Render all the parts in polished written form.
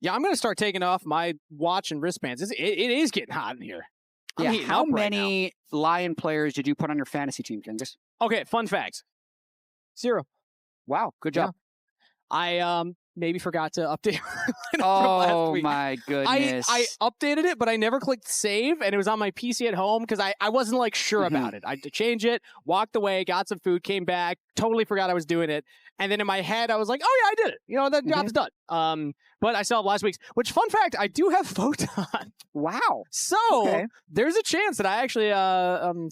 Yeah, I'm going to start taking off my watch and wristbands. It is getting hot in here. I'm Yeah, heating how up right many Lion players did you put on your fantasy team, Kangas? now. Okay, fun facts. 0. Wow, good job. I maybe forgot to update from last Oh week. my goodness. I updated it, but I never clicked save, and it was on my PC at home because I wasn't like sure about it. I had to change it, walked away, got some food, came back, totally forgot I was doing it. And then in my head, I was like, oh yeah, I did it. You know, the job's done. But I still have last week's, which fun fact, I do have Photon. Wow. So there's a chance that I actually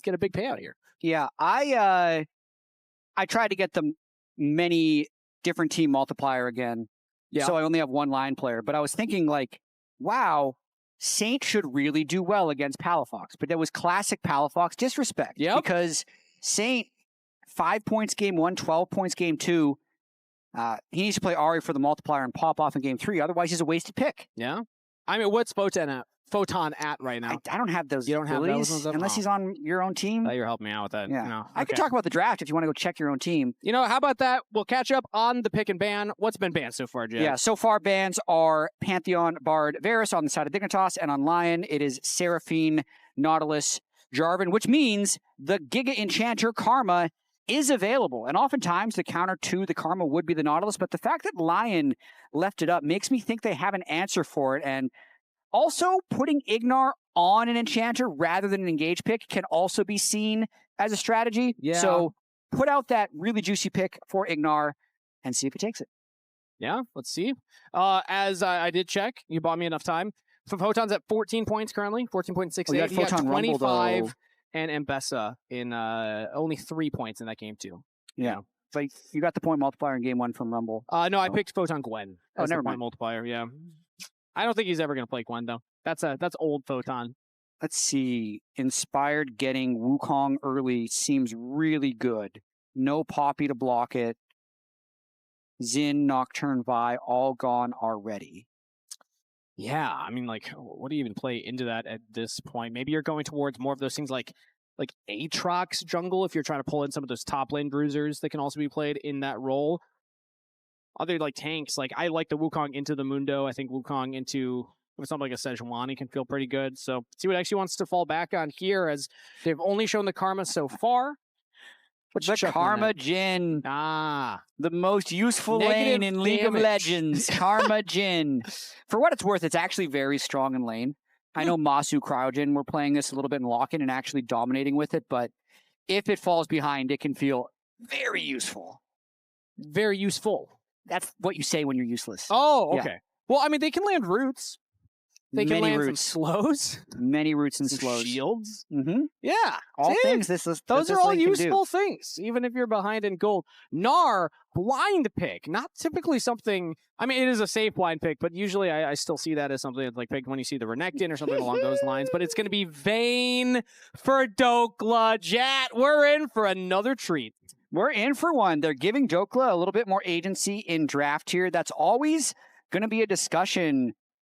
get a big payout here. Yeah, I tried to get the many different team multiplier again. Yeah. So I only have one line player. But I was thinking like, wow, Saint should really do well against Palafox. But that was classic Palafox disrespect. Yep. Because Saint, 5 points game 1, 12 points game 2. He needs to play Ahri for the multiplier and pop off in game 3. Otherwise, he's a wasted pick. Yeah. I mean, what's Photon at right now? I don't have those. You don't have those ones unless he's on your own team. You're helping me out with that. Yeah. No. I could talk about the draft if you want to go check your own team. You know, how about that? We'll catch up on the pick and ban. What's been banned so far, Jatt? Yeah, so far bans are Pantheon, Bard, Varus on the side of Dignitas, and on Lion, it is Seraphine, Nautilus, Jarvan, which means the Giga Enchanter Karma is available. And oftentimes the counter to the Karma would be the Nautilus, but the fact that Lion left it up makes me think they have an answer for it. And also, putting Ignar on an Enchanter rather than an Engage pick can also be seen as a strategy. Yeah. So put out that really juicy pick for Ignar and see if it takes it. Yeah, let's see. As I did check, you bought me enough time. Photon's at 14 points currently, 14.68. Oh, you had he got Photon 25 Rumble, and Mbessa in only 3 points in that game, too. Yeah. But you got the point multiplier in game 1 from Rumble. No, I picked Photon Gwen. Oh, As never the point mind. multiplier, yeah. I don't think he's ever going to play Gwen, though. That's old Photon. Let's see. Inspired getting Wukong early seems really good. No Poppy to block it. Jhin, Nocturne, Vi, all gone already. Yeah, I mean, like, what do you even play into that at this point? Maybe you're going towards more of those things like Aatrox jungle if you're trying to pull in some of those top lane bruisers that can also be played in that role. Other like tanks, like I like the Wukong into the Mundo. I think Wukong into something like a Sejuani can feel pretty good. So see what eXyu wants to fall back on here, as they've only shown the Karma so far. The Karma Jhin. The most useful lane in League of Legends. Karma Jhin. For what it's worth, it's actually very strong in lane. I know Masu Cryojin were playing this a little bit in lock-in and actually dominating with it, but if it falls behind, it can feel very useful. Very useful. That's what you say when you're useless. Oh, okay. Yeah. Well, I mean, they can land roots. They can Many land roots. some slows. Many roots and Some slows. shields. Mm-hmm. Yeah. All See? things Those are all useful things, even if you're behind in gold. Gnar, blind pick. Not typically something... I mean, it is a safe blind pick, but usually I still see that as something that's like picked when you see the Renekton or something along those lines. But it's going to be Vayne for Dhokla. Jatt, we're in for another treat. We're in for one. They're giving Dhokla a little bit more agency in draft here. That's always going to be a discussion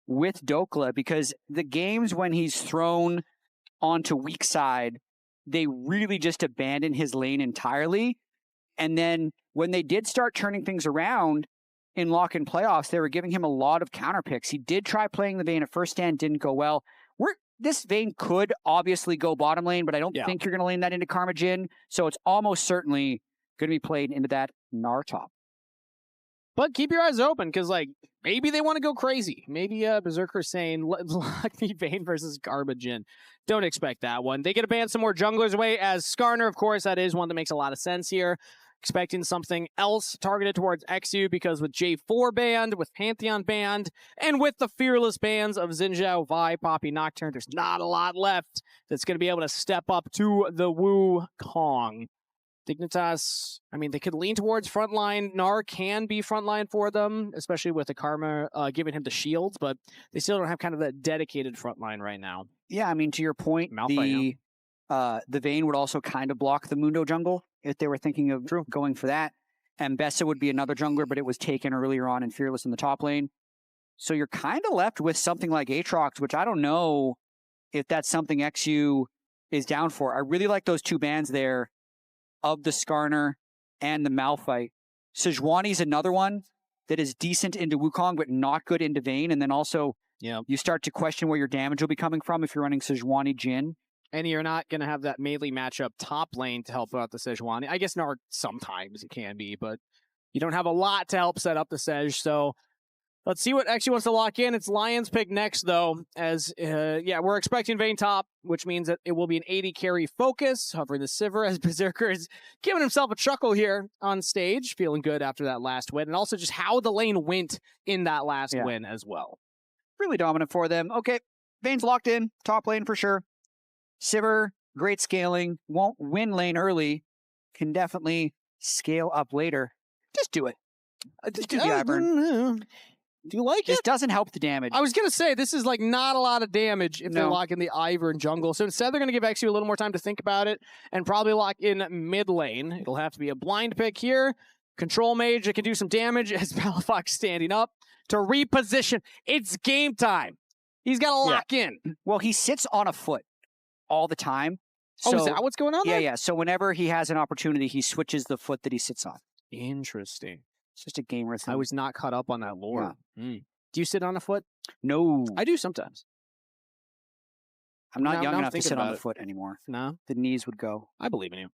with Dhokla, because the games when he's thrown onto weak side, they really just abandon his lane entirely. And then when they did start turning things around in lock-in playoffs, they were giving him a lot of counter picks. He did try playing the Vayne at first stand, didn't go well. This Vayne could obviously go bottom lane, but I don't think you're going to lane that into Karma Jhin. So it's almost certainly going to be played into that Gnar top. But keep your eyes open, because like maybe they want to go crazy. Maybe Berserker saying, lock me Vayne versus Karma Jhin. Don't expect that one. They get to ban some more junglers away, as Skarner, of course, that is one that makes a lot of sense here. Expecting something else targeted towards eXyu, because with J4 banned, with Pantheon banned, and with the fearless bans of Xin Zhao, Vi, Poppy, Nocturne, there's not a lot left that's going to be able to step up to the Wukong. Dignitas, I mean, they could lean towards frontline. Gnar can be frontline for them, especially with the Karma giving him the shields, but they still don't have kind of that dedicated frontline right now. Yeah, I mean, to your point, Maokai, the Vayne would also kind of block the Mundo jungle if they were thinking of going for that. And Mbessa would be another jungler, but it was taken earlier on in Fearless in the top lane. So you're kind of left with something like Aatrox, which I don't know if that's something eXyu is down for. I really like those two bans there of the Skarner and the Malphite. Sejuani's another one that is decent into Wukong, but not good into Vayne. And then also, you start to question where your damage will be coming from if you're running Sejuani Jhin. And you're not going to have that melee matchup top lane to help out the Sejuani. I guess Gnar sometimes it can be, but you don't have a lot to help set up the Sej. So let's see what eXyu wants to lock in. It's Lion's pick next, though, as, we're expecting Vayne top, which means that it will be an 80 carry focus, hovering the Sivir, as Berserker is giving himself a chuckle here on stage, feeling good after that last win, and also just how the lane went in that last win as well. Really dominant for them. Okay, Vayne's locked in, top lane for sure. Sivir, great scaling, won't win lane early, can definitely scale up later. Just do it. Just do the Ivern. Do you like it? This doesn't help the damage. I was going to say, this is like not a lot of damage if they're locking the Ivern jungle. So instead, they're going to give eXyu a little more time to think about it and probably lock in mid lane. It'll have to be a blind pick here. Control mage that can do some damage as Palafox standing up to reposition. It's game time. He's got to lock in. Well, he sits on a foot all the time. So, is that what's going on there? Yeah. So whenever he has an opportunity, he switches the foot that he sits on. Interesting. It's just a gamer thing. I was not caught up on that lore. Do you sit on a foot? No. I do sometimes. I'm not young enough to sit on the foot anymore. No? The knees would go. I believe in you.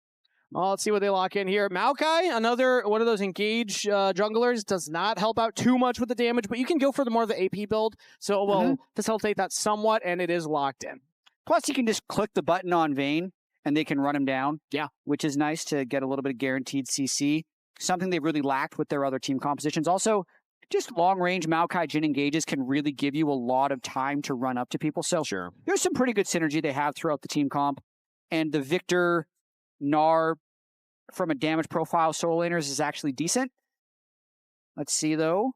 Well, let's see what they lock in here. Maokai, another one of those engage junglers, does not help out too much with the damage, but you can go for the more of the AP build, so it will facilitate that somewhat, and it is locked in. Plus, you can just click the button on Vayne, and they can run him down. Yeah. Which is nice to get a little bit of guaranteed CC. Something they really lacked with their other team compositions. Also, just long-range Maokai Jhin engages can really give you a lot of time to run up to people. So there's some pretty good synergy they have throughout the team comp. And the Viktor, Gnar, from a damage profile solo laners is actually decent. Let's see, though.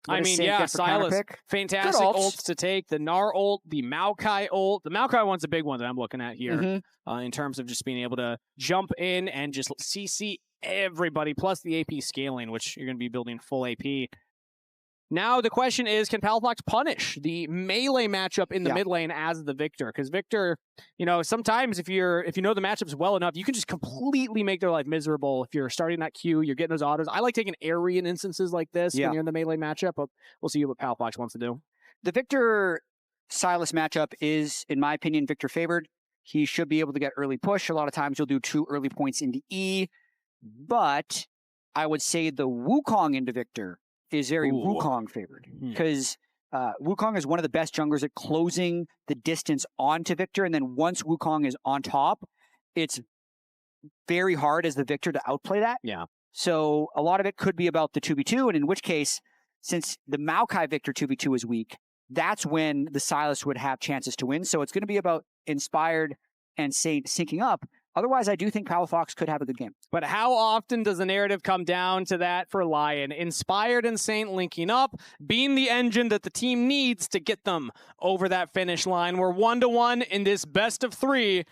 I mean, Sylas, fantastic ults to take. The Gnar ult, the Maokai ult. The Maokai one's a big one that I'm looking at here in terms of just being able to jump in and just CC everybody, plus the AP scaling, which you're going to be building full AP. Now the question is, can Palafox punish the melee matchup in the mid lane as the Viktor? Because Viktor, sometimes if you know the matchups well enough, you can just completely make their life miserable. If you're starting that queue, you're getting those autos. I like taking Airy in instances like this when you're in the melee matchup, but we'll see what Palafox wants to do. The Viktor Sylas matchup is, in my opinion, Viktor favored. He should be able to get early push. A lot of times you'll do 2 early points into E, but I would say the Wukong into Viktor is very Wukong favored, because Wukong is one of the best junglers at closing the distance onto Viktor, and then once Wukong is on top, it's very hard as the Viktor to outplay that. Yeah. So a lot of it could be about the 2v2, and in which case, since the Maokai Viktor 2v2 is weak, that's when the Sylas would have chances to win. So it's going to be about Inspired and Saint syncing up. Otherwise, I do think Palafox could have a good game. But how often does the narrative come down to that for LYON? Inspired and Saint linking up, being the engine that the team needs to get them over that finish line. We're 1-1 in this best of 3.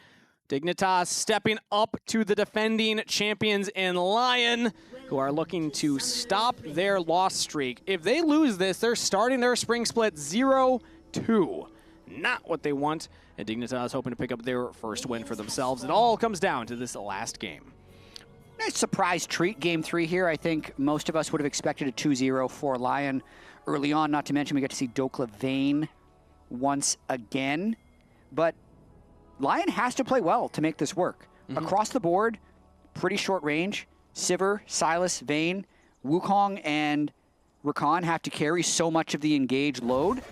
Dignitas stepping up to the defending champions in LYON, who are looking to stop their loss streak. If they lose this, they're starting their spring split 0-2. Not what they want. And Dignitas hoping to pick up their first win for themselves. It all comes down to this last game. Nice surprise treat, game 3 here. I think most of us would have expected a 2-0 for LYON early on. Not to mention we get to see Dhokla Vayne once again. But LYON has to play well to make this work. Across the board, pretty short range. Sivir, Sylas, Vayne, Wukong, and Rakan have to carry so much of the engage load.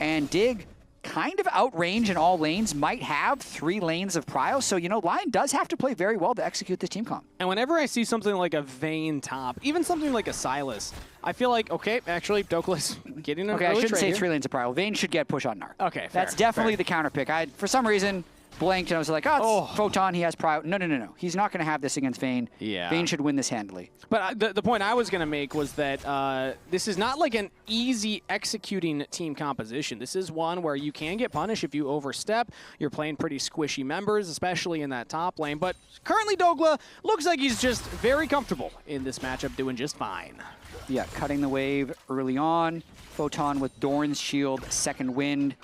And Dig, kind of outrange in all lanes, might have 3 lanes of prio. So, LYON does have to play very well to execute this team comp. And whenever I see something like a Vayne top, even something like a Sylas, I feel like, okay, actually, Dhokla's getting an early I shouldn't say here. 3 lanes of prio. Vayne should get push on Gnar. Okay, fair, that's definitely the counter pick. I, for some reason, blanked and I was like, it's Photon, he has prio. No. He's not going to have this against Vayne. Yeah. Vayne should win this handily. But the point I was going to make was that this is not like an easy executing team composition. This is one where you can get punished if you overstep. You're playing pretty squishy members, especially in that top lane. But currently Dhokla looks like he's just very comfortable in this matchup, doing just fine. Yeah, cutting the wave early on. Photon with Doran's shield, second wind,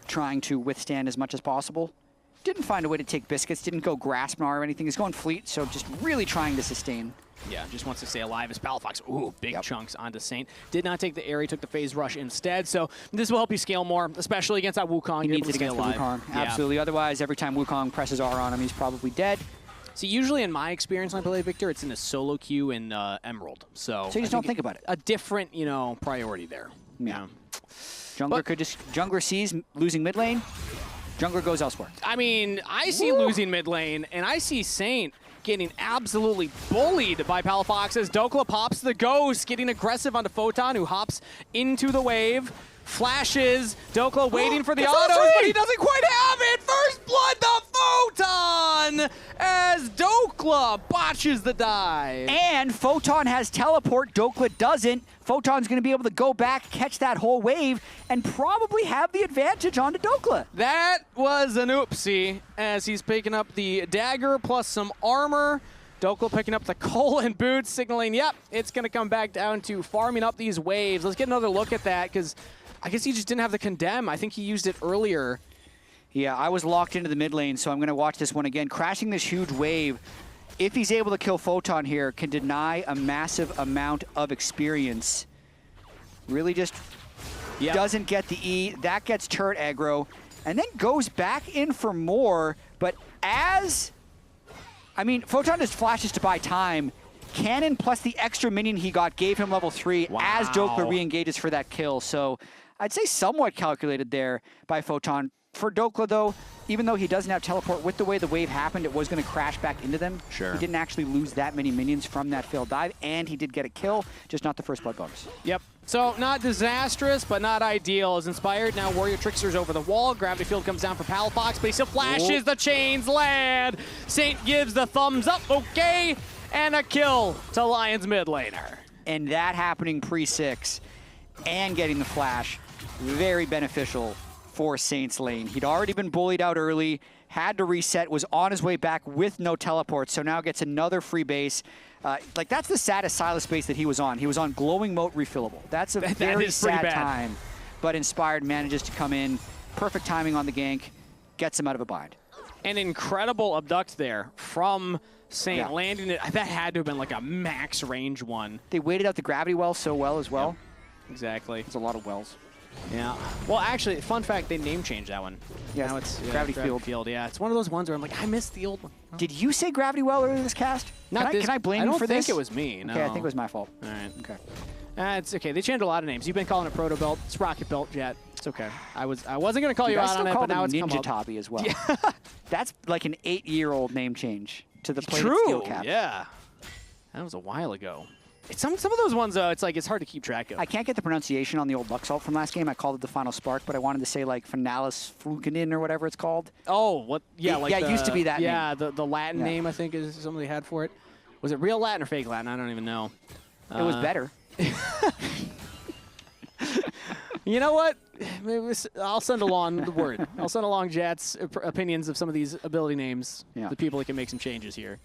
trying to withstand as much as possible. Didn't find a way to take biscuits, didn't go grasp Gnar or anything. He's going fleet, so just really trying to sustain. Yeah, just wants to stay alive as Palafox. Ooh, big chunks onto Saint. Did not take the air, he took the phase rush instead. So this will help you scale more, especially against that Wukong. He needs it against the Wukong. Yeah. Absolutely. Otherwise, every time Wukong presses R on him, he's probably dead. See, usually in my experience when I play Viktor, it's in a solo queue in Emerald. So you just don't think about it. A different, priority there. Yeah. Jungler sees losing mid lane. Jungler goes elsewhere. I mean, I see losing mid lane, and I see Saint getting absolutely bullied by Palafox as Dhokla pops the ghost, getting aggressive onto Photon, who hops into the wave. Flashes, Dhokla waiting for the autos, but he doesn't quite have it! First blood, the Photon! As Dhokla botches the dive. And Photon has teleport, Dhokla doesn't. Photon's gonna be able to go back, catch that whole wave, and probably have the advantage onto Dhokla. That was an oopsie, as he's picking up the dagger plus some armor. Dhokla picking up the coal and boots, signaling, yep, it's gonna come back down to farming up these waves. Let's get another look at that, because I guess he just didn't have the condemn. I think he used it earlier. Yeah, I was locked into the mid lane, so I'm going to watch this one again. Crashing this huge wave, if he's able to kill Photon here, can deny a massive amount of experience. Really just doesn't get the E. That gets turret aggro, and then goes back in for more. But Photon just flashes to buy time. Cannon plus the extra minion he got gave him level 3 as Dhokla re-engages for that kill. So I'd say somewhat calculated there by Photon. For Dhokla, though, even though he doesn't have teleport, with the way the wave happened, it was going to crash back into them. Sure. He didn't actually lose that many minions from that failed dive, and he did get a kill, just not the first blood bonus. Yep. So not disastrous, but not ideal. As Inspired, now Warrior Trickster's over the wall. Gravity Field comes down for Palafox, but he still flashes. The chains land. Saint gives the thumbs up. Okay. And a kill to Lion's mid laner. And that happening pre-6 and getting the flash, very beneficial for Saint's lane. He'd already been bullied out early, had to reset, was on his way back with no teleport, so now gets another free base. That's the saddest Sylas base that he was on. He was on glowing moat refillable. That's a very sad time. But Inspired manages to come in, perfect timing on the gank, gets him out of a bind. An incredible abduct there from Saint, landing it. That had to have been like a max range one. They waited out the gravity well so well as well. Yep. Exactly. There's a lot of wells. Yeah. Well, actually, fun fact, they name changed that one. Yeah, now it's Gravity Field. Yeah, it's one of those ones where I'm like, I missed the old one. Oh. Did you say Gravity Well earlier this cast? Can I blame you for this? I don't think it was me. No. Okay, I think it was my fault. All right. Okay. It's okay. They changed a lot of names. You've been calling it Proto Belt. It's Rocket Belt, Jatt. It's okay. I wasn't gonna call you out on it, but now it's come up. Ninja Tabi as well. Yeah. That's like an 8-year-old name change to the plated True. steel cap. Yeah. That was a while ago. Some of those ones, it's hard to keep track of. I can't get the pronunciation on the old Luxalt from last game. I called it the Final Spark, but I wanted to say like Finalis Flukenin or whatever it's called. Oh, what? Yeah, it used to be that name. Yeah, the Latin name I think is something they had for it. Was it real Latin or fake Latin? I don't even know. It was better. You know what? Maybe I'll send along the word. I'll send along Jatt's opinions of some of these ability names. The people that can make some changes here.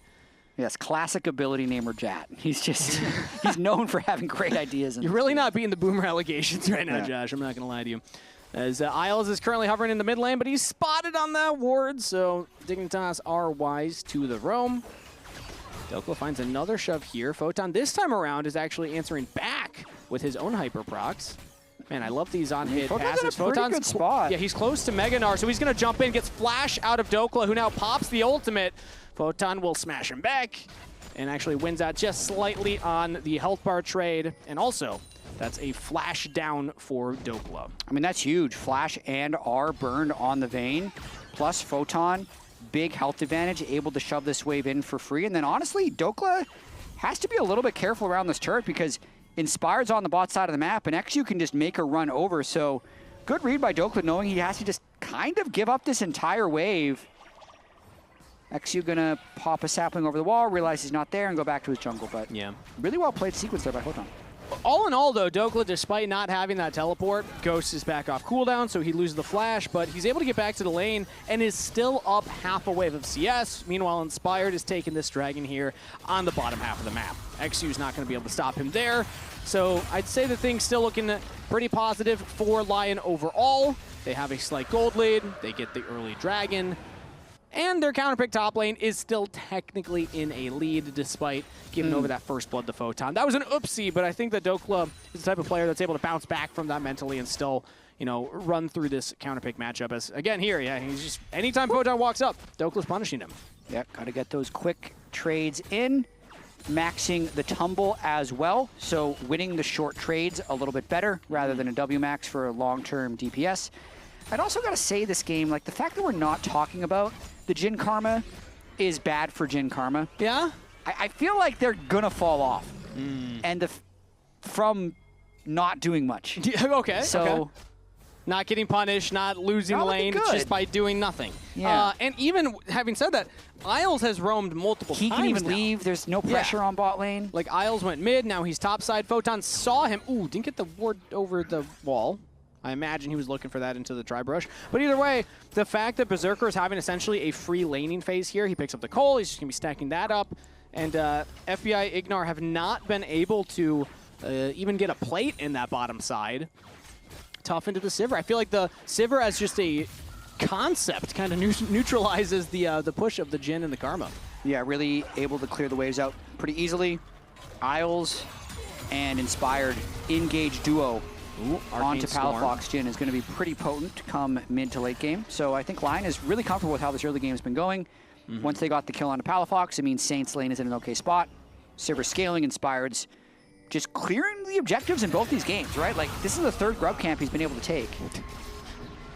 Yes, classic ability namer Jatt. He's just, he's known for having great ideas. You're really not beating the boomer allegations right now, Josh. I'm not going to lie to you. As Isles is currently hovering in the mid lane, but he's spotted on that ward, so Dignitas are wise to the roam. Dhokla finds another shove here. Photon this time around is actually answering back with his own hyper procs. Man, I love these on-hit passes. Photon's good spot. Yeah, he's close to Gnar, so he's going to jump in, gets flash out of Dhokla, who now pops the ultimate. Photon will smash him back and actually wins out just slightly on the health bar trade. And also, that's a flash down for Dhokla. I mean, that's huge. Flash and R burned on the Vayne, plus Photon, big health advantage, able to shove this wave in for free. And then honestly, Dhokla has to be a little bit careful around this turret because Inspired's on the bot side of the map, and eXyu can just make a run over. So good read by Dhokla, knowing he has to just kind of give up this entire wave. eXyu gonna pop a sapling over the wall, realize he's not there, and go back to his jungle. But really well played sequence there by Photon. All in all, though, Dhokla, despite not having that teleport, Ghost is back off cooldown, so he loses the flash, but he's able to get back to the lane and is still up half a wave of CS. Meanwhile, Inspired is taking this dragon here on the bottom half of the map. eXyu's not going to be able to stop him there, so I'd say the thing's still looking pretty positive for LYON overall. They have a slight gold lead, they get the early dragon, And their counterpick top lane is still technically in a lead despite giving over that first blood to Photon. That was an oopsie, but I think that Dhokla is the type of player that's able to bounce back from that mentally and still, you know, run through this counterpick matchup. As again here, yeah, he's just anytime Photon walks up, Dhokla's punishing him. Yeah, got to get those quick trades in, maxing the tumble as well. So winning the short trades a little bit better rather than a W max for a long-term DPS. I'd also got to say this game, like the fact that we're not talking about the Jhin Karma is bad for Jhin Karma. Yeah? I feel like they're gonna fall off. And from not doing much. Okay, so okay. Not getting punished, not losing lane, just by doing nothing. Yeah. And even having said that, Isles has roamed multiple times. He can even now. leave. There's no pressure on bot lane. Like Isles went mid, now he's topside. Photon saw him. Ooh, didn't get the ward over the wall. I imagine he was looking for that into the dry brush. But either way, the fact that Berserker is having essentially a free laning phase here, he picks up the coal, he's just going to be stacking that up. And FBI Ignar have not been able to even get a plate in that bottom side. Tough into the Sivir. I feel like the Sivir as just a concept kind of neutralizes the push of the Jhin and the Karma. Yeah, really able to clear the waves out pretty easily. Isles and Inspired engage duo onto Palafox Jhin is going to be pretty potent come mid to late game. So I think LYON is really comfortable with how this early game has been going. Once they got the kill onto Palafox, it means Saint's lane is in an okay spot. Sivir scaling, Inspired's just clearing the objectives in both these games, right? Like, this is the third grub camp he's been able to take.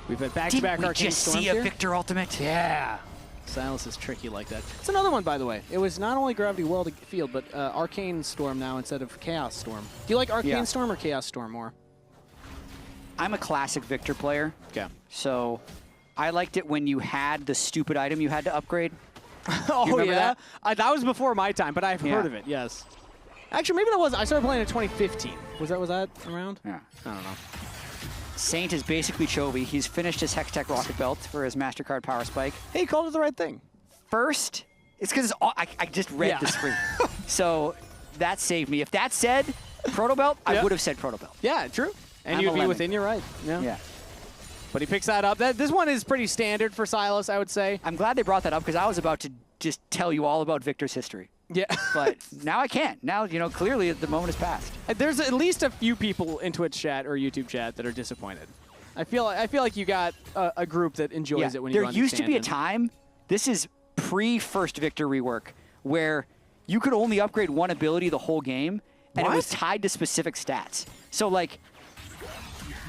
We've had back-to-back Arcane just Storms see a here. Viktor ultimate? Yeah. Sylas is tricky like that. It's another one, by the way. It was not only Gravity Well Field, but Arcane Storm now instead of Chaos Storm. Do you like Arcane Storm or Chaos Storm more? I'm a classic Viktor player. Okay. So I liked it when you had the stupid item you had to upgrade. Oh, yeah? That? That was before my time, but I've heard of it, yes. Actually, maybe that was. I started playing in 2015. Was that around? Yeah. I don't know. Saint is basically Chovy. He's finished his Hextech Rocket Belt for his MasterCard Power Spike. Hey, you called it the right thing. First, it's because I just read the screen. So that saved me. If that said Proto Belt, I would have said Proto Belt. Yeah, true. And you'd be within your right. Yeah. But he picks that up. This one is pretty standard for Sylas, I would say. I'm glad they brought that up because I was about to just tell you all about Viktor's history. Yeah. But now I can't. Now, you know, clearly the moment has passed. There's at least a few people in Twitch chat or YouTube chat that are disappointed. I feel like you got a group that enjoys it when you run There used to be a time, this is pre-first Viktor rework, where you could only upgrade one ability the whole game, and it was tied to specific stats. So, like,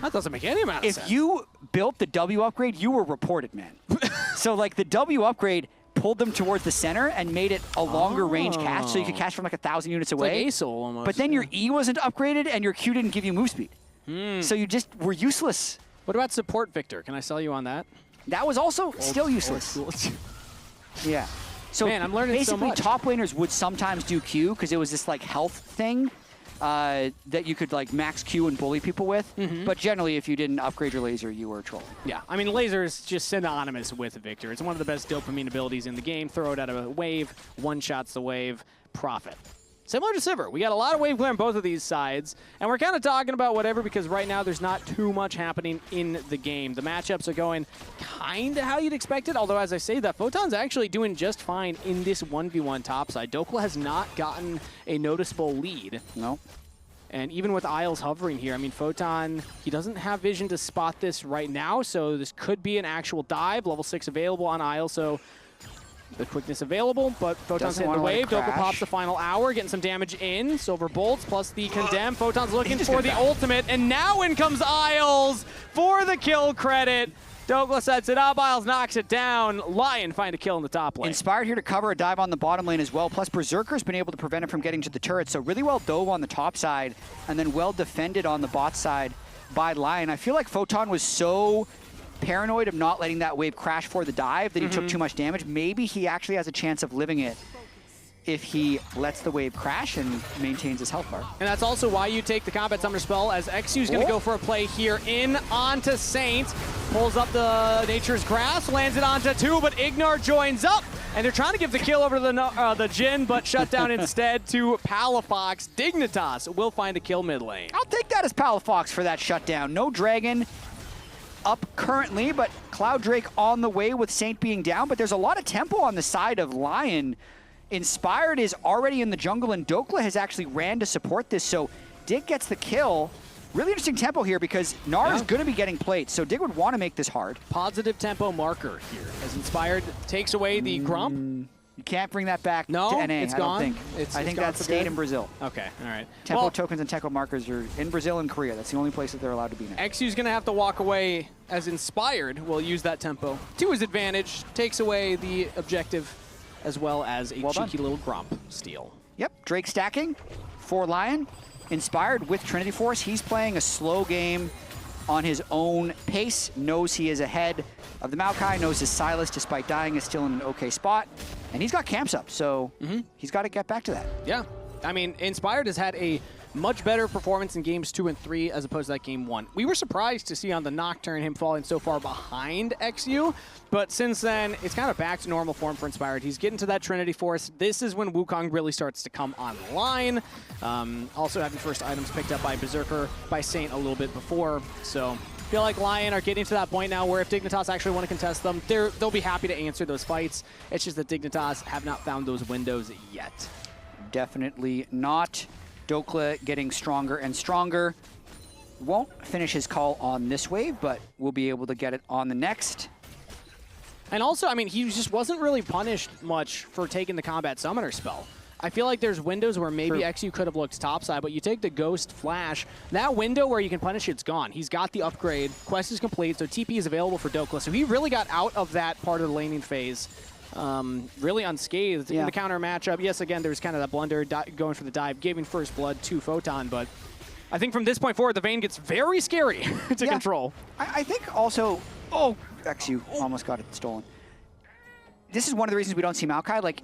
that doesn't make any amount of sense. If you built the W upgrade, you were reported, man. So, like, the W upgrade pulled them towards the center and made it a longer range cast, so you could cast from like 1,000 units away. Like ASOL almost. But then your E wasn't upgraded and your Q didn't give you move speed. So you just were useless. What about support Viktor? Can I sell you on that? That was also still useless. Yeah. So man, I'm learning so basically much. top laners would sometimes do Q because it was this like health thing that you could like max Q and bully people with. But generally, if you didn't upgrade your laser, you were a troll. Yeah, I mean, laser is just synonymous with Viktor. It's one of the best dopamine abilities in the game. Throw it out of a wave, one-shots the wave, profit. Similar to Sivir, we got a lot of wave glare on both of these sides, and we're kind of talking about whatever because right now there's not too much happening in the game. The matchups are going kind of how you'd expect it, although as I say that, Photon's actually doing just fine in this 1v1 topside. Dhokla has not gotten a noticeable lead. No. And even with Isles hovering here, I mean, Photon, he doesn't have vision to spot this right now, so this could be an actual dive. Level 6 available on Isles, so the quickness available, but Photon's hitting the wave. Dhokla pops the final hour, getting some damage in. Silver bolts plus the condemn. Photon's looking for the ultimate, and now in comes Isles for the kill credit. Dhokla sets it up, Isles knocks it down. LYON find a kill in the top lane. Inspired here to cover a dive on the bottom lane as well, plus Berserker's been able to prevent it from getting to the turret, so really well dove on the top side, and then well defended on the bot side by LYON. I feel like Photon was so paranoid of not letting that wave crash for the dive that he took too much damage. Maybe he actually has a chance of living it if he lets the wave crash and maintains his health bar. And that's also why you take the Combat Summoner spell, as eXyu's going to go for a play here in onto Saint. Pulls up the Nature's Grasp, lands it onto 2, but Ignar joins up. And they're trying to give the kill over to the Jhin, but shut down instead to Palafox. Dignitas will find a kill mid lane. I'll take that as Palafox for that shutdown. No dragon. up currently, but Cloud Drake on the way with Saint being down. But there's a lot of tempo on the side of LYON. Inspired is already in the jungle, and Dhokla has actually ran to support this, so Dig gets the kill. Really interesting tempo here because Gnar is going to be getting played, so Dig would want to make this hard. Positive tempo marker here as Inspired takes away the Grump. You can't bring that back to NA, it's I gone. don't think. I think that stayed in Brazil. Okay, all right. Tempo tokens and tempo markers are in Brazil and Korea. That's the only place that they're allowed to be now. eXyu's going to have to walk away as Inspired will use that tempo to his advantage, takes away the objective as well as a cheeky little Grump steal. Yep, Drake stacking for LYON. Inspired with Trinity Force. He's playing a slow game on his own pace, knows he is ahead of the Maokai, knows his Sylas, despite dying, is still in an okay spot. And he's got camps up, so he's got to get back to that. Yeah. I mean, Inspired has had a much better performance in games 2 and 3 as opposed to that game 1. We were surprised to see on the Nocturne him falling so far behind eXyu, but since then, it's kind of back to normal form for Inspired. He's getting to that Trinity Force. This is when Wukong really starts to come online. Also having first items picked up by Berserker, by Saint a little bit before, so I feel like LYON are getting to that point now where if Dignitas actually want to contest them, they'll be happy to answer those fights. It's just that Dignitas have not found those windows yet. Definitely not. Dhokla getting stronger and stronger. Won't finish his call on this wave, but we'll be able to get it on the next. And also, I mean, he just wasn't really punished much for taking the Combat Summoner spell. I feel like there's windows where maybe eXyu could have looked topside, but you take the Ghost Flash, that window where you can punish it's gone. He's got the upgrade, quest is complete, so TP is available for Dhokla. So he really got out of that part of the laning phase really unscathed in the counter matchup. Yes, again, there's kind of that blunder going for the dive, giving first blood to Photon, but I think from this point forward, the Vayne gets very scary to control. I think also, eXyu almost got it stolen. This is one of the reasons we don't see Maokai. Like,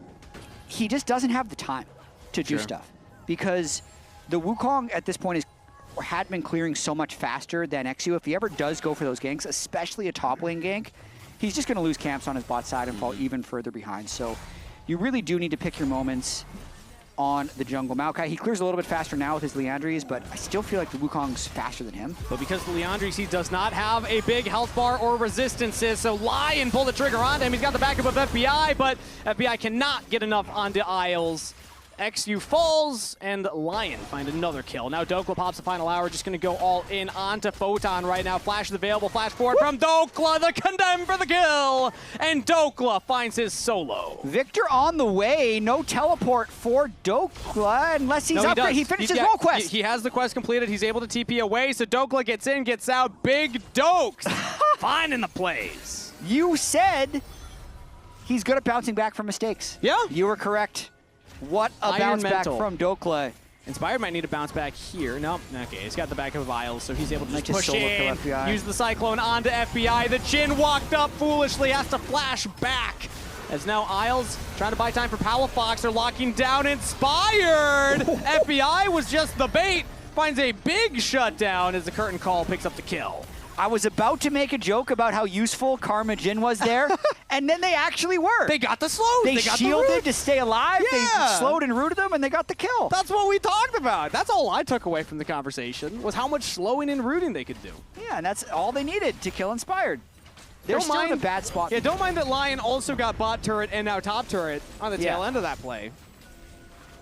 he just doesn't have the time to do stuff because the Wukong at this point had been clearing so much faster than eXyu. If he ever does go for those ganks, especially a top lane gank, he's just going to lose camps on his bot side and fall even further behind. So you really do need to pick your moments on the jungle. Maokai, he clears a little bit faster now with his Liandry's, but I still feel like the Wukong's faster than him. But because the Liandry's, he does not have a big health bar or resistances, so LYON pulled the trigger on him. He's got the backup of FBI, but FBI cannot get enough onto Isles. eXyu falls, and LYON find another kill. Now Dhokla pops the final hour, just going to go all in onto Photon right now. Flash is available, flash forward from Dhokla, the condemned for the kill, and Dhokla finds his solo. Viktor on the way, no teleport for Dhokla unless he's upgraded. He finished his role quest. He has the quest completed, he's able to TP away, so Dhokla gets in, gets out, big Dokes, finding the plays. You said he's good at bouncing back from mistakes. Yeah. You were correct. What a bounce back from Dhokla. Inspired might need a bounce back here. Nope. Okay, he's got the back of Isles, so he's able to just push in, use the Cyclone onto FBI. The Jhin walked up foolishly, has to flash back. As now Isles trying to buy time for Palafox. They're locking down Inspired. FBI was just the bait. Finds a big shutdown as the curtain call picks up the kill. I was about to make a joke about how useful Karma Jhin was there, and then they actually were. They got the slow. They got shielded to stay alive. They slowed and rooted them, and they got the kill. That's what we talked about. That's all I took away from the conversation, was how much slowing and rooting they could do. Yeah, and that's all they needed to kill Inspired. They're still in a bad spot. Yeah, don't mind that LYON also got bot turret and now top turret on the tail end of that play.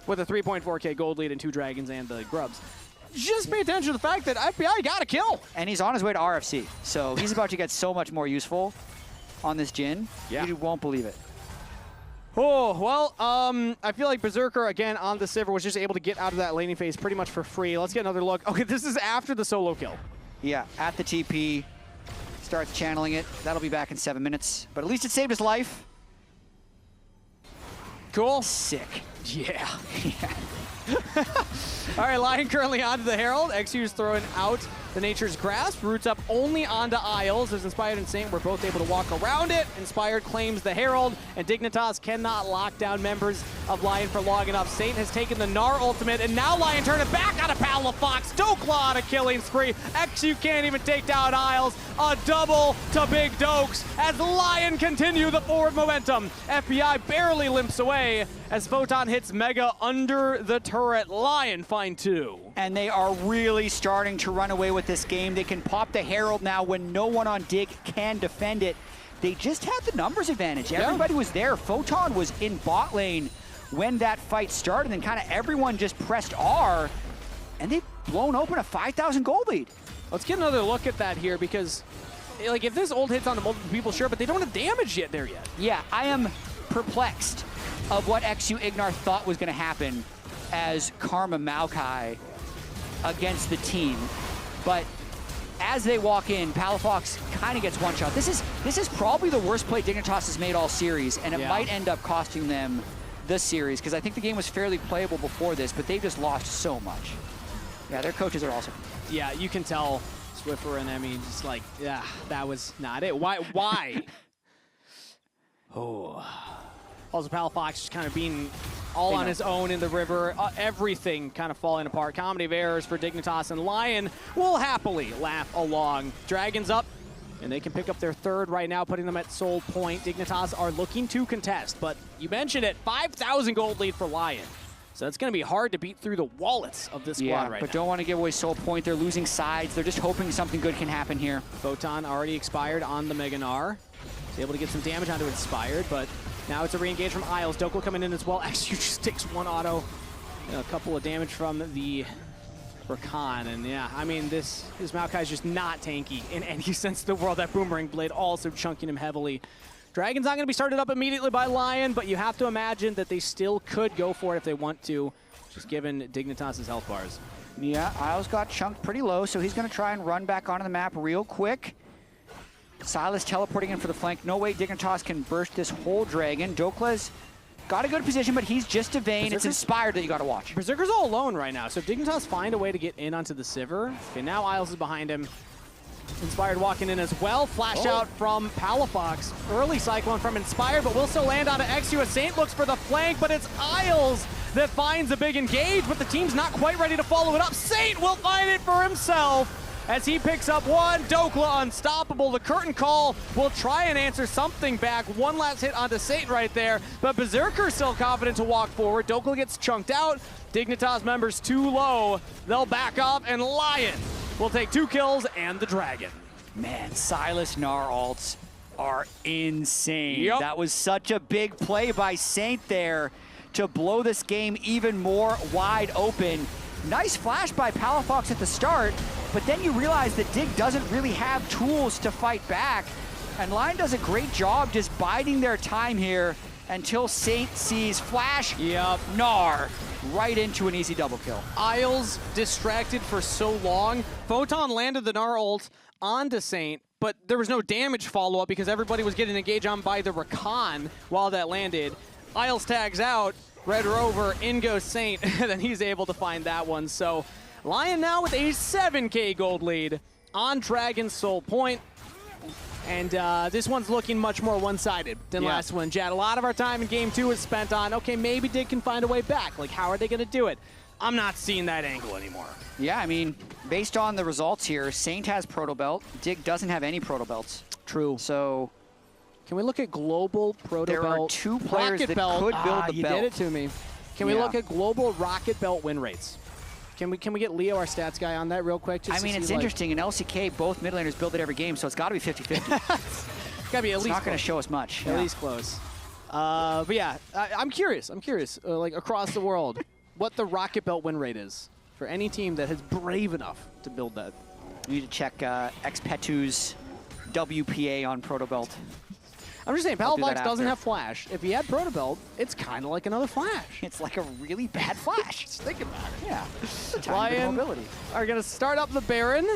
With a 3.4k gold lead and 2 dragons and the grubs. Just pay attention to the fact that FBI got a kill. And he's on his way to RFC, so he's about to get so much more useful on this Jhin. Yeah. You won't believe it. Oh, well, I feel like Berserker, again, on the Sivir, was just able to get out of that laning phase pretty much for free. Let's get another look. Okay, this is after the solo kill. Yeah, at the TP, starts channeling it. That'll be back in 7 minutes, but at least it saved his life. Cool. Sick. Yeah. All right, LYON currently onto the Herald. eXyu is throwing out the Nature's Grasp. Roots up only onto Isles, as Inspired and Saint were both able to walk around it. Inspired claims the Herald, and Dignitas cannot lock down members of LYON for long enough. Saint has taken the Gnar ultimate, and now LYON turn it back on a Palafox. Dhokla on a killing spree. eXyu can't even take down Isles. A double to Big Dokes as LYON continue the forward momentum. FBI barely limps away as Photon hits Mega under the turret. LYON find 2. And they are really starting to run away with this game. They can pop the Herald now when no one on Dig can defend it. They just had the numbers advantage. Yeah. Everybody was there. Photon was in bot lane when that fight started, and kind of everyone just pressed R, and they've blown open a 5,000 gold lead. Let's get another look at that here, because like if this ult hits onto multiple people, sure, but they don't have damage yet there yet. Yeah, I am perplexed of what eXyu Ignar thought was going to happen as Karma Maokai against the team. But as they walk in, Palafox kind of gets one shot. This is probably the worst play Dignitas has made all series, and it might end up costing them this series, because I think the game was fairly playable before this, but they've just lost so much. Yeah, their coaches are awesome. Yeah, you can tell Swiffer and Emmy just like, yeah, that was not it. Why? Oh. Also, Palafox just kind of being all on his own in the river. Everything kind of falling apart. Comedy of errors for Dignitas, and LYON will happily laugh along. Dragons up, and they can pick up their third right now, putting them at soul point. Dignitas are looking to contest, but you mentioned it, 5,000 gold lead for LYON. So it's going to be hard to beat through the wallets of this squad right now. But don't want to give away soul point. They're losing sides. They're just hoping something good can happen here. Photon already expired on the Mega Gnar. He's able to get some damage onto Inspired, but now it's a re-engage from Isles. Dhokla coming in as well. eXyu just takes one auto. And a couple of damage from the Rakan. And yeah, I mean, this Maokai is just not tanky in any sense of the world. That Boomerang Blade also chunking him heavily. Dragon's not going to be started up immediately by LYON, but you have to imagine that they still could go for it if they want to, just given Dignitas' health bars. Yeah, Isles got chunked pretty low, so he's going to try and run back onto the map real quick. Sylas teleporting in for the flank. No way Dignitas can burst this whole dragon. Dhokla's got a good position, but he's just a Vayne. It's Inspired that you got to watch. Berserker's all alone right now, so if Dignitas find a way to get in onto the Sivir. Okay, now Isles is behind him. Inspired walking in as well. Flash out from Palafox. Early Cyclone from Inspired, but will still land onto eXyu as Saint looks for the flank, but it's Isles that finds a big engage, but the team's not quite ready to follow it up. Saint will find it for himself as he picks up one. Dhokla unstoppable. The curtain call will try and answer something back. One last hit onto Saint right there, but Berserker still confident to walk forward. Dhokla gets chunked out. Dignitas members too low. They'll back up, and LYON will take 2 kills and the dragon. Man, Sylas Gnar ults are insane. Yep. That was such a big play by Saint there to blow this game even more wide open. Nice flash by Palafox at the start, but then you realize that Dig doesn't really have tools to fight back, and LYON does a great job just biding their time here until Saint sees flash. Yep. Gnar right into an easy double kill. Isles distracted for so long. Photon landed the Gnar ult onto Saint, but there was no damage follow-up because everybody was getting engaged on by the Rakan while that landed. Isles tags out, Red Rover, in goes Saint, and then he's able to find that one. So LYON now with a 7K gold lead on Dragon's Soul Point. And this one's looking much more one-sided than last one. Jatt, a lot of our time in game 2 is spent on, okay, maybe Dig can find a way back. Like, how are they going to do it? I'm not seeing that angle anymore. Yeah, I mean, based on the results here, Saint has Proto Belt. Dig doesn't have any Proto Belts. True. So can we look at global Proto Belt? There are 2 players Rocket that Belt. could build the you belt. did it to me. Can we look at global Rocket Belt win rates? Can we get Leo, our stats guy, on that real quick? Just I mean, it's interesting. In LCK, both mid laners build it every game, so it's got to be 50-50. It's got to be at least not going to show us much. At least close. But yeah, I'm curious. Like across the world, what the Rocket Belt win rate is for any team that is brave enough to build that. You need to check Xpetu's WPA on Proto Belt. I'm just saying, Palafox doesn't have Flash. If he had Proto Belt, it's kind of like another Flash. It's like a really bad Flash. Just think about it. Yeah. LYON are going to start up the Baron.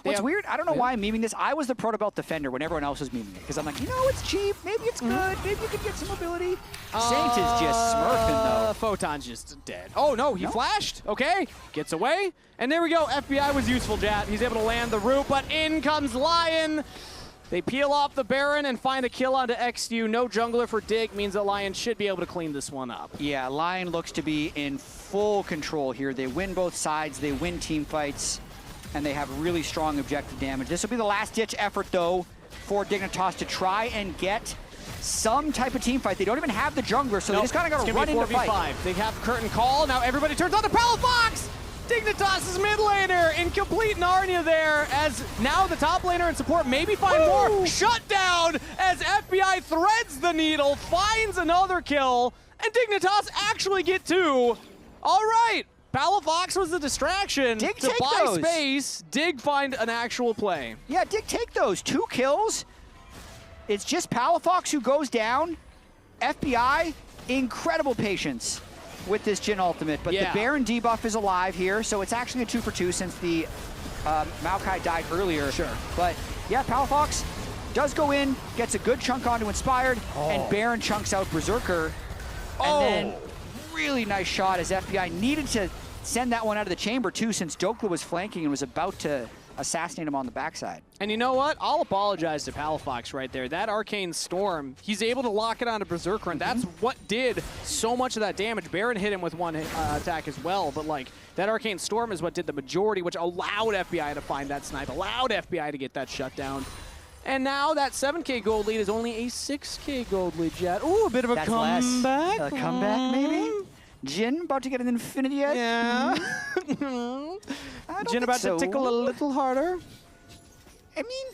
What's weird, I don't know why I'm memeing this. I was the Proto Belt defender when everyone else was memeing it. Because I'm like, you know, it's cheap. Maybe it's good. Maybe you can get some mobility. Saint is just smurfing, though. Photon's just dead. Oh, no, he flashed. Okay, gets away. And there we go. FBI was useful, Jatt. He's able to land the root, but in comes LYON. They peel off the Baron and find a kill onto eXyu. No jungler for Dig means that LYON should be able to clean this one up. Yeah, LYON looks to be in full control here. They win both sides. They win team fights. And they have really strong objective damage. This will be the last-ditch effort, though, for Dignitas to try and get some type of team fight. They don't even have the jungler, so they just kind of got to run into fight. They have curtain call. Now everybody turns on to Palafox! Dignitas' mid laner in complete Narnia there, as now the top laner and support maybe find more. Shut down as FBI threads the needle, finds another kill, and Dignitas actually get 2. All right, Palafox was the distraction Dig, to take buy those. space. Dig find an actual play. Yeah, Dig, take those. 2 kills. It's just Palafox who goes down. FBI, incredible patience with this Jhin ultimate, but the Baron debuff is alive here, so it's actually a 2 for 2 since the Maokai died earlier. Sure. But yeah, Palafox does go in, gets a good chunk onto Inspired, and Baron chunks out Berserker. And then really nice shot as FBI needed to send that one out of the chamber too, since Dhokla was flanking and was about to assassinate him on the backside. And you know what? I'll apologize to Palafox right there. That Arcane Storm, he's able to lock it onto Berserker, and that's what did so much of that damage. Baron hit him with one attack as well, but like that Arcane Storm is what did the majority, which allowed FBI to find that snipe, allowed FBI to get that shutdown. And now that 7K gold lead is only a 6K gold lead, Jatt. Ooh, a bit of a comeback. A comeback, maybe? Jhin about to get an Infinity Edge? Yeah. Jhin about to tickle a little harder. I mean,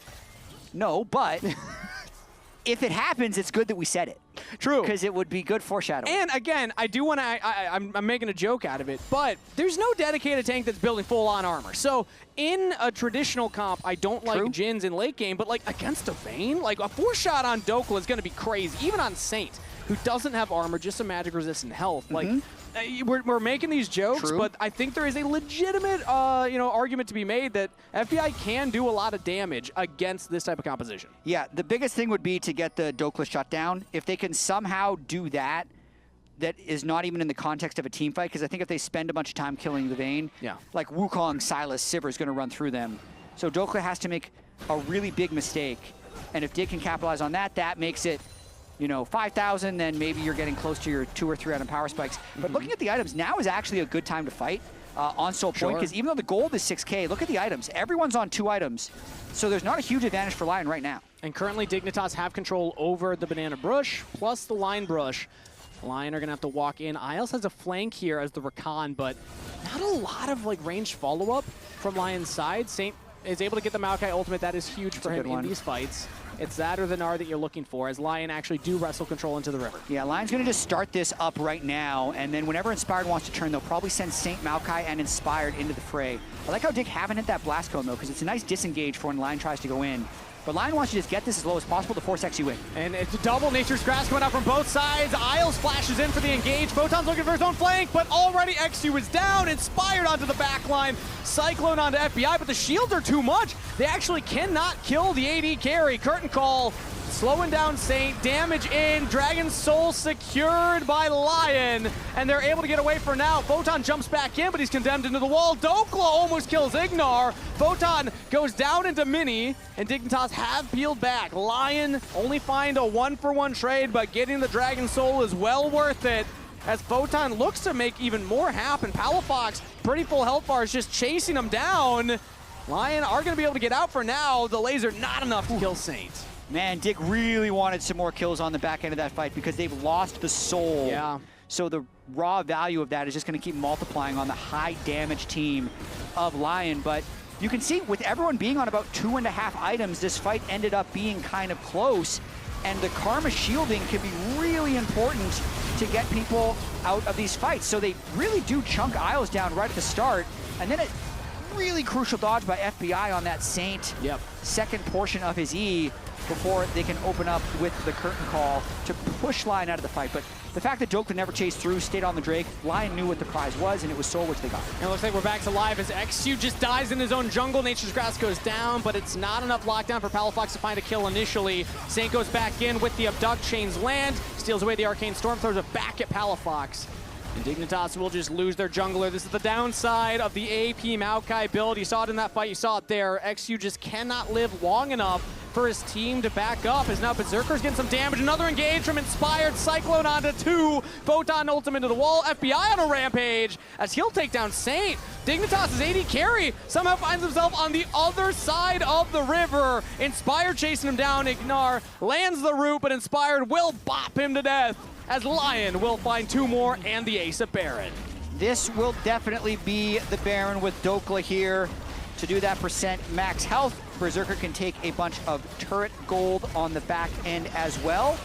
no, but if it happens, it's good that we said it. True. Because it would be good foreshadowing. And again, I do want to, I'm making a joke out of it, but there's no dedicated tank that's building full-on armor. So in a traditional comp, I don't like Jhin's in late game, but like against a Vayne, like a 4-shot on Dhokla is going to be crazy. Even on Saint, who doesn't have armor, just some magic resistant health. Like we're making these jokes, but I think there is a legitimate argument to be made that FBI can do a lot of damage against this type of composition. Yeah, the biggest thing would be to get the Dhokla shut down. If they can somehow do that, that is not even in the context of a team fight, because I think if they spend a bunch of time killing the Vayne, like Wukong, Sylas, Sivir is going to run through them. So Dhokla has to make a really big mistake, and if Dig can capitalize on that, that makes it 5,000, then maybe you're getting close to your 2 or 3 item power spikes. But looking at the items, now is actually a good time to fight on Soul Point, because even though the gold is 6K, look at the items. Everyone's on 2 items, so there's not a huge advantage for LYON right now. And currently Dignitas have control over the Banana Brush, plus the Line Brush. LYON are going to have to walk in. Isles has a flank here as the Rakan, but not a lot of like ranged follow-up from LYON's side. Saint is able to get the Maokai ultimate. That is huge for him in these fights. It's that or the Gnar that you're looking for, as LYON actually do wrestle control into the river. Yeah, LYON's going to just start this up right now, and then whenever Inspired wants to turn, they'll probably send Saint, Maokai, and Inspired into the fray. I like how Dig haven't hit that blast cone, though, because it's a nice disengage for when LYON tries to go in. But LYON wants to just get this as low as possible to force eXyu in. And it's a double Nature's Grasp coming out from both sides. Isles flashes in for the engage. Photon's looking for his own flank, but already eXyu is down. Inspired onto the back line. Cyclone onto FBI, but the shields are too much. They actually cannot kill the AD carry. Curtain call, slowing down Saint. Damage in. Dragon's Soul secured by LYON, and they're able to get away for now. Photon jumps back in, but he's condemned into the wall. Dhokla almost kills Ignar. Photon goes down into Mini, and Dignitas have peeled back. LYON only find a 1-for-1 trade, but getting the Dragon Soul is well worth it, as Photon looks to make even more happen. Palafox, pretty full health bars, just chasing him down. LYON are going to be able to get out for now. The laser not enough to kill Saint. Man, Dig really wanted some more kills on the back end of that fight because they've lost the soul. Yeah. So the raw value of that is just going to keep multiplying on the high damage team of LYON. But you can see with everyone being on about 2.5 items, this fight ended up being kind of close. And the Karma shielding can be really important to get people out of these fights. So they really do chunk Isles down right at the start. And then a really crucial dodge by FBI on that Saint second portion of his E before they can open up with the curtain call to push LYON out of the fight. But the fact that Dhokla never chased through, stayed on the Drake, LYON knew what the prize was, and it was Soul, which they got. And it looks like we're back to live as eXyu just dies in his own jungle. Nature's Grass goes down, but it's not enough lockdown for Palafox to find a kill initially. Saint goes back in with the Abduct, chains land, steals away the Arcane Storm, throws it back at Palafox. And Dignitas will just lose their jungler. This is the downside of the AP Maokai build. You saw it in that fight, you saw it there. eXyu just cannot live long enough for his team to back up as now Berserker's getting some damage. Another engage from Inspired. Cyclone onto 2. Photon ultimate into the wall. FBI on a rampage as he'll take down Saint. Dignitas' AD carry somehow finds himself on the other side of the river. Inspired chasing him down. Ignar lands the root, but Inspired will bop him to death as LYON will find 2 more and the ace of Baron. This will definitely be the Baron with Dhokla here to do that percent max health. Berserker can take a bunch of turret gold on the back end as well.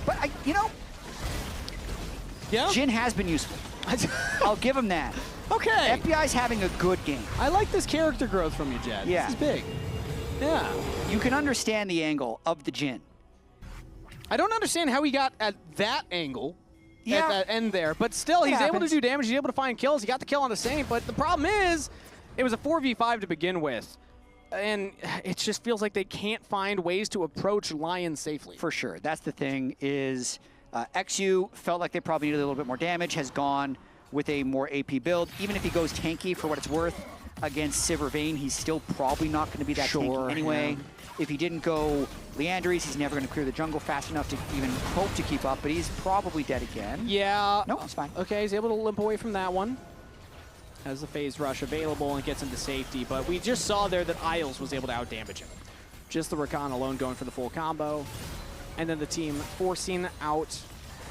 But, Jhin has been useful. I'll give him that. Okay. FBI's having a good game. I like this character growth from you, Jatt. Yeah. This is big. Yeah. You can understand the angle of the Jhin. I don't understand how he got at that angle. Yeah. At that end there, but still, he's able to do damage, he's able to find kills, he got the kill on the Saint, but the problem is, it was a 4v5 to begin with, and it just feels like they can't find ways to approach LYON safely. For sure, that's the thing, is eXyu felt like they probably needed a little bit more damage, has gone with a more AP build. Even if he goes tanky for what it's worth against Sivir Vayne, he's still probably not going to be that tanky anyway. Yeah. If he didn't go Leandries, he's never going to clear the jungle fast enough to even hope to keep up, but he's probably dead again. Yeah. No, it's fine. Okay, he's able to limp away from that one. Has the phase rush available and gets him to safety, but we just saw there that Isles was able to outdamage him. Just the Rakan alone going for the full combo. And then the team forcing out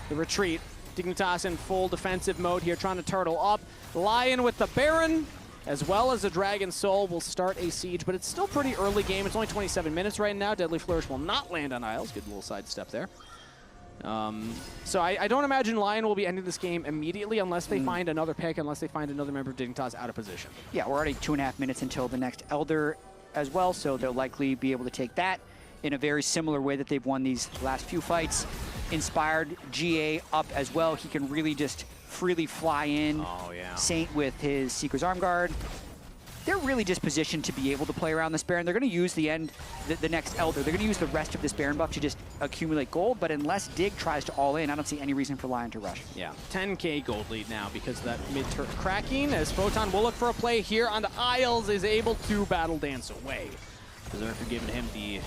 the retreat. Dignitas in full defensive mode here, trying to turtle up. LYON with the Baron, as well as the Dragon Soul, will start a siege, but it's still pretty early game. It's only 27 minutes right now. Deadly Flourish will not land on Isles. Good little sidestep there. So I don't imagine LYON will be ending this game immediately unless they find another pick, unless they find another member of Dignitas out of position. Yeah, we're already 2.5 minutes until the next Elder as well, so they'll likely be able to take that in a very similar way that they've won these last few fights. Inspired GA up as well. He can really just freely fly in. Oh, yeah. Saint with his Seeker's Arm Guard. They're really just positioned to be able to play around this Baron. They're going to use the next Elder. They're going to use the rest of this Baron buff to just accumulate gold, but unless Dig tries to all in, I don't see any reason for LYON to rush. Yeah, 10k gold lead now because of that mid-turret cracking, as Photon will look for a play here onto Isles, is able to battle dance away. Berserker giving him the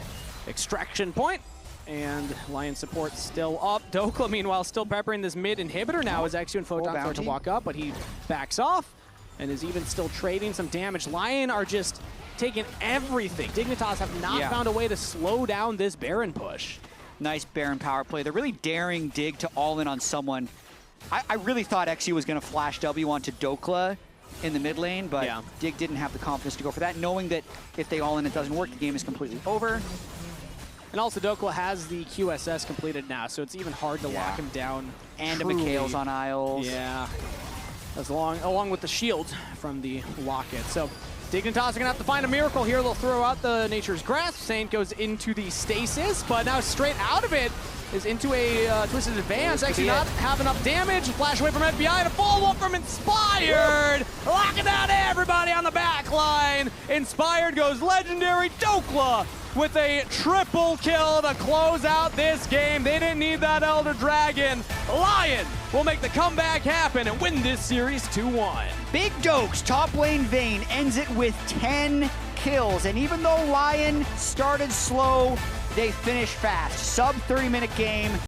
extraction point. And LYON support still up. Dhokla, meanwhile, still peppering this mid inhibitor now as eXyu and Photon start to walk up, but he backs off and is even still trading some damage. LYON are just taking everything. Dignitas have not found a way to slow down this Baron push. Nice Baron power play. They're really daring Dig to all in on someone. I really thought eXyu was going to flash W onto Dhokla in the mid lane, but Dig didn't have the confidence to go for that, knowing that if they all in, it doesn't work, the game is completely over. And also, Dhokla has the QSS completed now, so it's even hard to lock him down. And a McHale's on Isles. Yeah. That's along with the shield from the locket. So Dignitas are going to have to find a miracle here. They'll throw out the Nature's Grasp. Saint goes into the stasis, but now straight out of it is into a Twisted Advance. Actually not have enough damage. Flash away from FBI to follow up from Inspired. Locking down everybody on the back line. Inspired goes legendary. Dhokla with a triple kill to close out this game. They didn't need that Elder Dragon. LYON will make the comeback happen and win this series 2-1. Big Dokes, top lane Vayne, ends it with 10 kills. And even though LYON started slow, they finished fast. Sub 30-minute game.